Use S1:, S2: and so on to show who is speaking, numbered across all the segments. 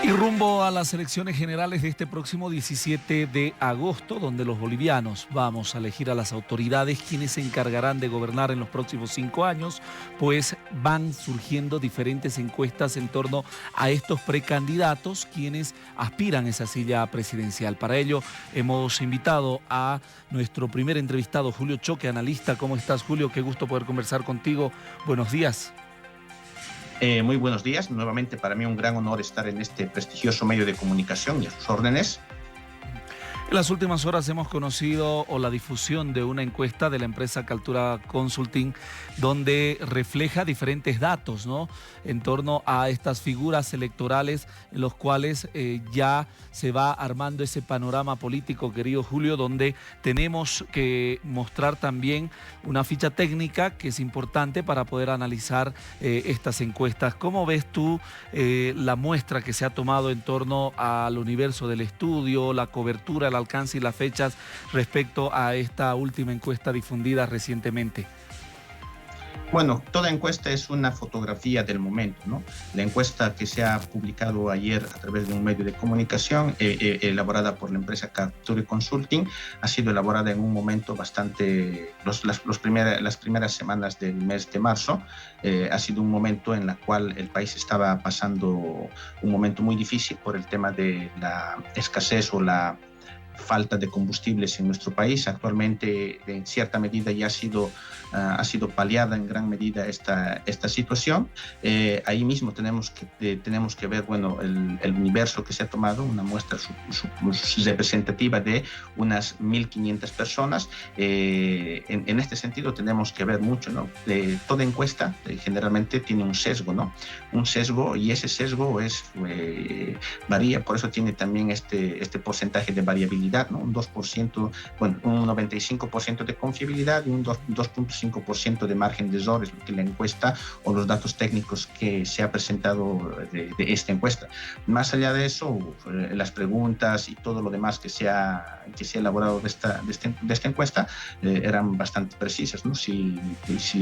S1: Y rumbo a las elecciones generales de este próximo 17 de agosto, donde los bolivianos vamos a elegir a las autoridades quienes se encargarán de gobernar en los próximos 5 años, pues van surgiendo diferentes encuestas en torno a estos precandidatos quienes aspiran a esa silla presidencial. Para ello hemos invitado a nuestro primer entrevistado, Julio Choque, analista. ¿Cómo estás, Julio? Qué gusto poder conversar contigo. Buenos días.
S2: Muy buenos días. Nuevamente para mí un gran honor estar en este prestigioso medio de comunicación y a sus órdenes.
S1: En las últimas horas hemos conocido la difusión de una encuesta de la empresa Kaltura Consulting donde refleja diferentes datos, ¿no?, en torno a estas figuras electorales en los cuales ya se va armando ese panorama político, querido Julio, donde tenemos que mostrar también una ficha técnica que es importante para poder analizar estas encuestas. ¿Cómo ves tú la muestra que se ha tomado en torno al universo del estudio, la cobertura, el alcance y las fechas respecto a esta última encuesta difundida recientemente?
S2: Bueno, toda encuesta es una fotografía del momento, ¿no? La encuesta que se ha publicado ayer a través de un medio de comunicación, elaborada por la empresa Kaltura Consulting, ha sido elaborada en un momento bastante, las primeras semanas del mes de marzo. Ha sido un momento en el cual el país estaba pasando un momento muy difícil por el tema de la escasez o la falta de combustibles en nuestro país. Actualmente, en cierta medida, ya ha sido paliada en gran medida esta situación. Ahí mismo tenemos que ver, bueno, el universo que se ha tomado, una muestra representativa de unas 1.500 personas. En este sentido tenemos que ver mucho, ¿no? Toda encuesta generalmente tiene un sesgo, ¿no? Un sesgo, y ese sesgo varía, por eso tiene también este porcentaje de variabilidad, ¿no? Un 2%, bueno, un 95% de confiabilidad y un 2.5% de margen de error es lo que la encuesta o los datos técnicos que se ha presentado de esta encuesta. Más allá de eso, las preguntas y todo lo demás que se ha elaborado de esta encuesta eran bastante precisas, ¿no? Si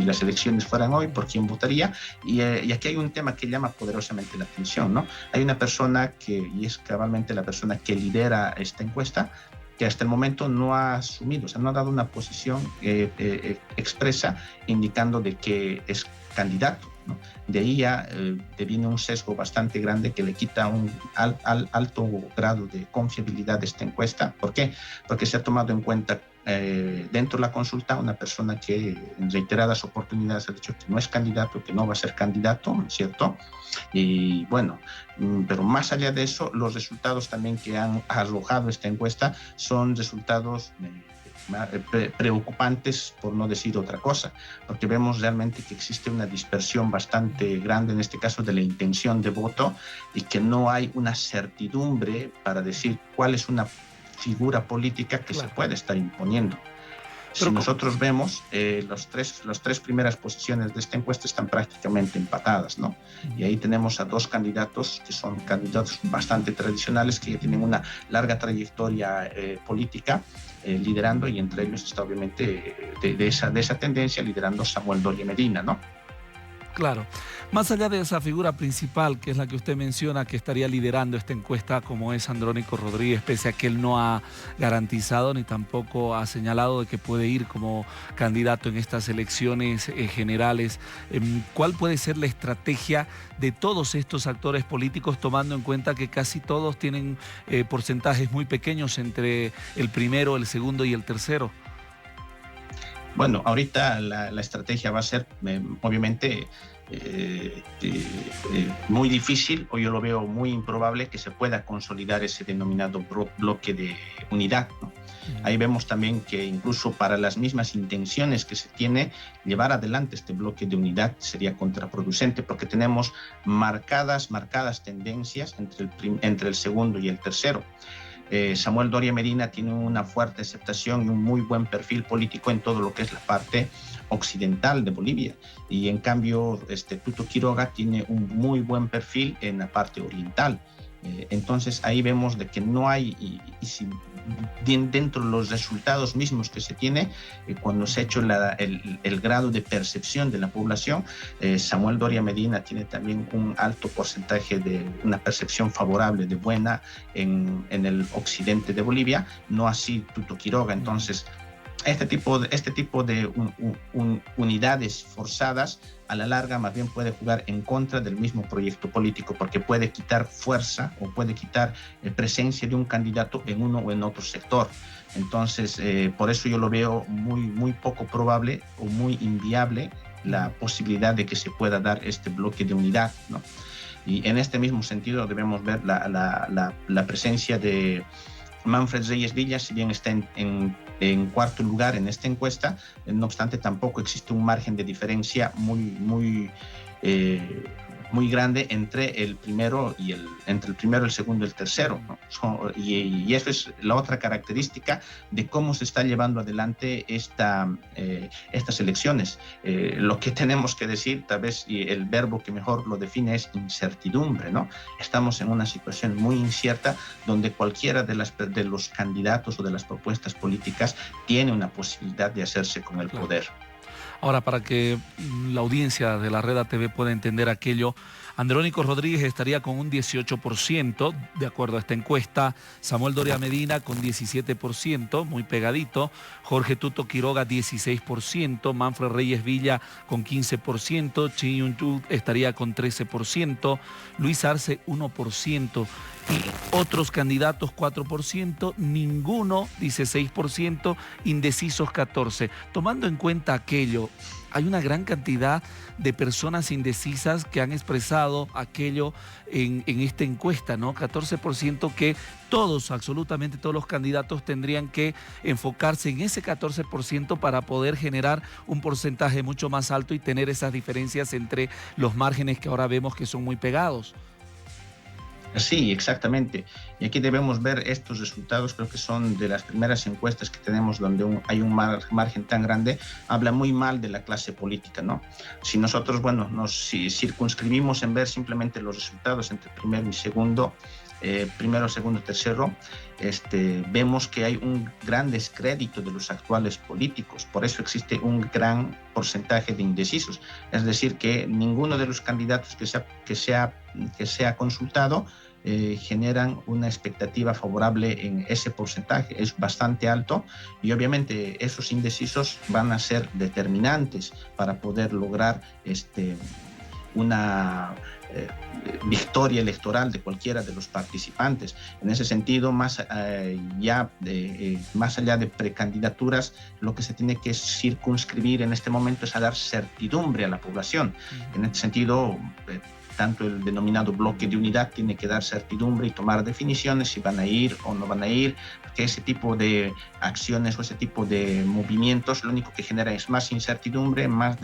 S2: las elecciones fueran hoy, ¿por quién votaría? Y aquí hay un tema que llama poderosamente la atención, ¿no? Hay una persona y es cabalmente la persona que lidera esta encuesta, que hasta el momento no ha asumido, o sea, no ha dado una posición expresa indicando de que es candidato, ¿no? De ahí ya viene un sesgo bastante grande que le quita un alto grado de confiabilidad de esta encuesta. ¿Por qué? Porque se ha tomado en cuenta dentro de la consulta una persona que en reiteradas oportunidades ha dicho que no es candidato, que no va a ser candidato, ¿cierto? Y bueno, pero más allá de eso, los resultados también que han arrojado esta encuesta son resultados preocupantes, por no decir otra cosa, porque vemos realmente que existe una dispersión bastante grande, en este caso de la intención de voto, y que no hay una certidumbre para decir cuál es una figura política que se puede estar imponiendo. Si nosotros vemos, las tres primeras posiciones de esta encuesta están prácticamente empatadas, ¿no? Y ahí tenemos a dos candidatos que son candidatos bastante tradicionales, que ya tienen una larga trayectoria política liderando, y entre ellos está obviamente de esa tendencia liderando Samuel Doria Medina, ¿no?
S1: Claro. Más allá de esa figura principal, que es la que usted menciona, que estaría liderando esta encuesta, como es Andrónico Rodríguez, pese a que él no ha garantizado ni tampoco ha señalado de que puede ir como candidato en estas elecciones generales, ¿cuál puede ser la estrategia de todos estos actores políticos, tomando en cuenta que casi todos tienen porcentajes muy pequeños entre el primero, el segundo y el tercero?
S2: Bueno, ahorita la estrategia va a ser, obviamente, muy difícil, o yo lo veo muy improbable que se pueda consolidar ese denominado bloque de unidad, ¿no? Ahí vemos también que incluso para las mismas intenciones que se tiene, llevar adelante este bloque de unidad sería contraproducente, porque tenemos marcadas tendencias entre el segundo y el tercero. Samuel Doria Medina tiene una fuerte aceptación y un muy buen perfil político en todo lo que es la parte occidental de Bolivia, y en cambio Tuto Quiroga tiene un muy buen perfil en la parte oriental. Entonces ahí vemos de que no hay, y si dentro de los resultados mismos que se tiene, cuando se ha hecho el grado de percepción de la población, Samuel Doria Medina tiene también un alto porcentaje de una percepción favorable, de buena, en el occidente de Bolivia, no así Tuto Quiroga. Entonces, este tipo de unidades forzadas a la larga más bien puede jugar en contra del mismo proyecto político, porque puede quitar fuerza o puede quitar presencia de un candidato en uno o en otro sector. Entonces, por eso yo lo veo muy poco probable o muy inviable la posibilidad de que se pueda dar este bloque de unidad, ¿no? Y en este mismo sentido debemos ver la presencia de Manfred Reyes Villa, si bien está en cuarto lugar en esta encuesta, no obstante tampoco existe un margen de diferencia muy grande entre el primero y el segundo y el tercero, ¿no? Y eso es la otra característica de cómo se está llevando adelante estas elecciones. Lo que tenemos que decir, tal vez, y el verbo que mejor lo define es incertidumbre, ¿no? Estamos en una situación muy incierta donde cualquiera de los candidatos o de las propuestas políticas tiene una posibilidad de hacerse con el poder.
S1: Ahora, para que la audiencia de la Red ATV pueda entender aquello, Andrónico Rodríguez estaría con un 18%, de acuerdo a esta encuesta. Samuel Doria Medina con 17%, muy pegadito. Jorge Tuto Quiroga, 16%. Manfred Reyes Villa con 15%. Chin Yun estaría con 13%. Luis Arce, 1%. Y otros candidatos, 4%. Ninguno, dice 6%. Indecisos, 14%. Tomando en cuenta aquello, hay una gran cantidad de personas indecisas que han expresado aquello en esta encuesta, ¿no? 14% que todos, absolutamente todos los candidatos tendrían que enfocarse en ese 14% para poder generar un porcentaje mucho más alto y tener esas diferencias entre los márgenes que ahora vemos que son muy pegados.
S2: Sí, exactamente. Y aquí debemos ver estos resultados, creo que son de las primeras encuestas que tenemos donde hay un margen tan grande, habla muy mal de la clase política, ¿no? Si nosotros, bueno, nos circunscribimos en ver simplemente los resultados entre primero y segundo, segundo, tercero, vemos que hay un gran descrédito de los actuales políticos. Por eso existe un gran porcentaje de indecisos. Es decir, que ninguno de los candidatos que se ha consultado generan una expectativa favorable en ese porcentaje. Es bastante alto y obviamente esos indecisos van a ser determinantes para poder lograr una victoria electoral de cualquiera de los participantes. En ese sentido, más allá de precandidaturas, lo que se tiene que circunscribir en este momento es a dar certidumbre a la población. En este sentido, tanto el denominado bloque de unidad tiene que dar certidumbre y tomar definiciones si van a ir o no van a ir, porque ese tipo de acciones o ese tipo de movimientos lo único que genera es más incertidumbre, más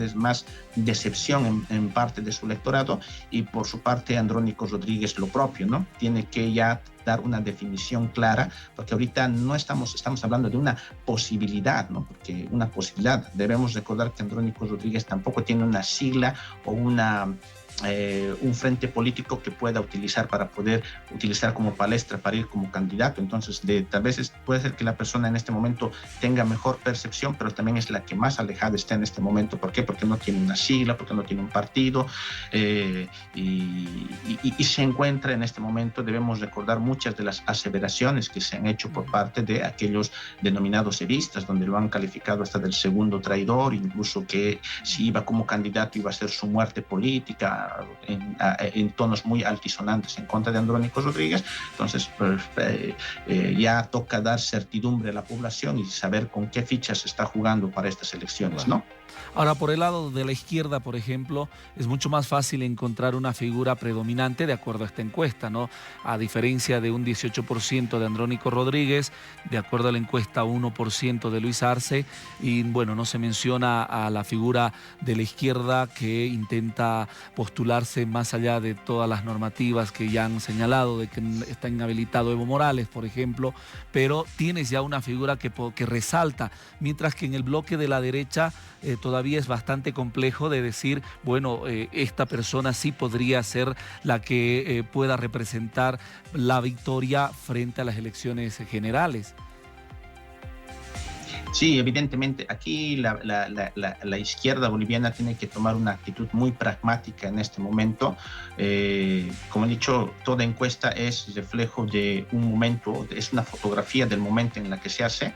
S2: decepción en parte de su electorado, y por su parte Andrónico Rodríguez lo propio, ¿no? Tiene que ya dar una definición clara, porque ahorita no estamos hablando de una posibilidad, ¿no? Porque una posibilidad, debemos recordar que Andrónico Rodríguez tampoco tiene una sigla o un frente político que pueda utilizar para poder utilizar como palestra para ir como candidato. Entonces, tal vez puede ser que la persona en este momento tenga mejor percepción, pero también es la que más alejada está en este momento. ¿Por qué? Porque no tiene una sigla, porque no tiene un partido y se encuentra en este momento. Debemos recordar muchas de las aseveraciones que se han hecho por parte de aquellos denominados evistas, donde lo han calificado hasta del segundo traidor, incluso que si iba como candidato iba a ser su muerte política, en tonos muy altisonantes en contra de Andrónico Rodríguez. Entonces, ya toca dar certidumbre a la población y saber con qué fichas se está jugando para estas elecciones, ¿no?
S1: Ahora, por el lado de la izquierda, por ejemplo, es mucho más fácil encontrar una figura predominante de acuerdo a esta encuesta, ¿no? A diferencia de un 18% de Andrónico Rodríguez, de acuerdo a la encuesta 1% de Luis Arce, y bueno, no se menciona a la figura de la izquierda que intenta postularse más allá de todas las normativas que ya han señalado, de que está inhabilitado Evo Morales, por ejemplo, pero tienes ya una figura que resalta, mientras que en el bloque de la derecha todavía es bastante complejo de decir, bueno, esta persona sí podría ser la que pueda representar la victoria frente a las elecciones generales.
S2: Sí, evidentemente, aquí la izquierda boliviana tiene que tomar una actitud muy pragmática en este momento. Como he dicho, toda encuesta es reflejo de un momento, es una fotografía del momento en la que se hace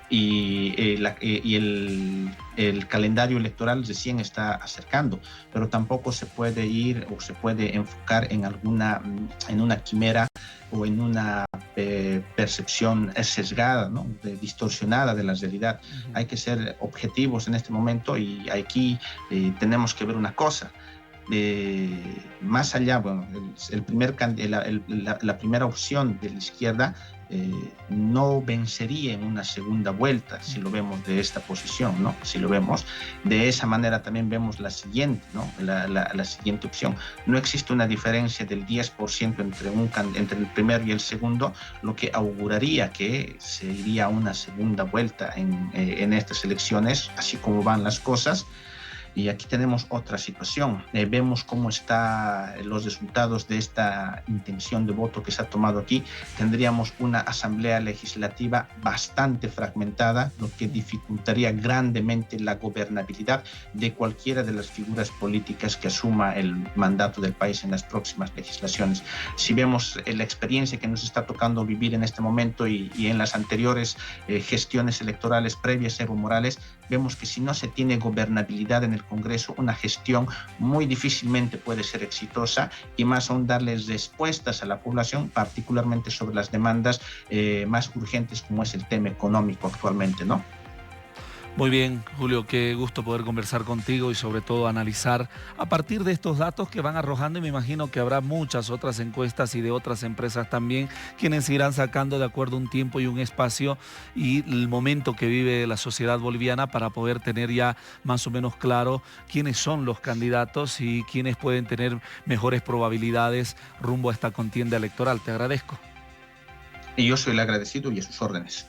S2: y el calendario electoral recién está acercando, pero tampoco se puede ir o se puede enfocar en una quimera o en una percepción sesgada, ¿no? Distorsionada de la realidad. Hay que ser objetivos en este momento y aquí tenemos que ver una cosa. Más allá, bueno, la primera opción de la izquierda no vencería en una segunda vuelta, si lo vemos de esta posición, ¿no? Si lo vemos de esa manera, también vemos la siguiente, ¿no? La siguiente opción. No existe una diferencia del 10% entre el primero y el segundo, lo que auguraría que se iría a una segunda vuelta en estas elecciones, así como van las cosas. Y aquí tenemos otra situación. Vemos cómo están los resultados de esta intención de voto que se ha tomado aquí. Tendríamos una asamblea legislativa bastante fragmentada, lo que dificultaría grandemente la gobernabilidad de cualquiera de las figuras políticas que asuma el mandato del país en las próximas legislaciones. Si vemos la experiencia que nos está tocando vivir en este momento y en las anteriores gestiones electorales previas a Evo Morales, vemos que si no se tiene gobernabilidad en el Congreso, una gestión muy difícilmente puede ser exitosa y más aún darles respuestas a la población, particularmente sobre las demandas más urgentes como es el tema económico actualmente, ¿no?
S1: Muy bien, Julio, qué gusto poder conversar contigo y sobre todo analizar a partir de estos datos que van arrojando, y me imagino que habrá muchas otras encuestas y de otras empresas también, quienes irán sacando de acuerdo un tiempo y un espacio y el momento que vive la sociedad boliviana para poder tener ya más o menos claro quiénes son los candidatos y quiénes pueden tener mejores probabilidades rumbo a esta contienda electoral. Te agradezco.
S2: Y yo soy el agradecido y a sus órdenes.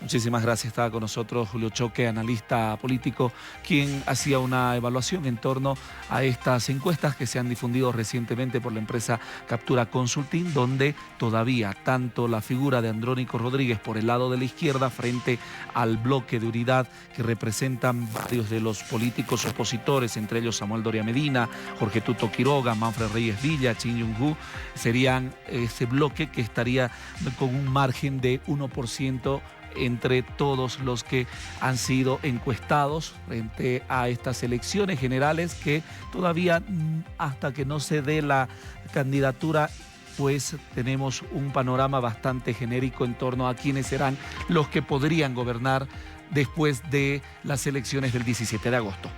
S1: Muchísimas gracias. Estaba con nosotros Julio Choque, analista político, quien hacía una evaluación en torno a estas encuestas que se han difundido recientemente por la empresa Captura Consulting, donde todavía tanto la figura de Andrónico Rodríguez por el lado de la izquierda frente al bloque de unidad que representan varios de los políticos opositores, entre ellos Samuel Doria Medina, Jorge Tuto Quiroga, Manfred Reyes Villa, Chin Yong-hu, serían ese bloque que estaría con un margen de 1% entre todos los que han sido encuestados frente a estas elecciones generales que todavía hasta que no se dé la candidatura pues tenemos un panorama bastante genérico en torno a quiénes serán los que podrían gobernar después de las elecciones del 17 de agosto.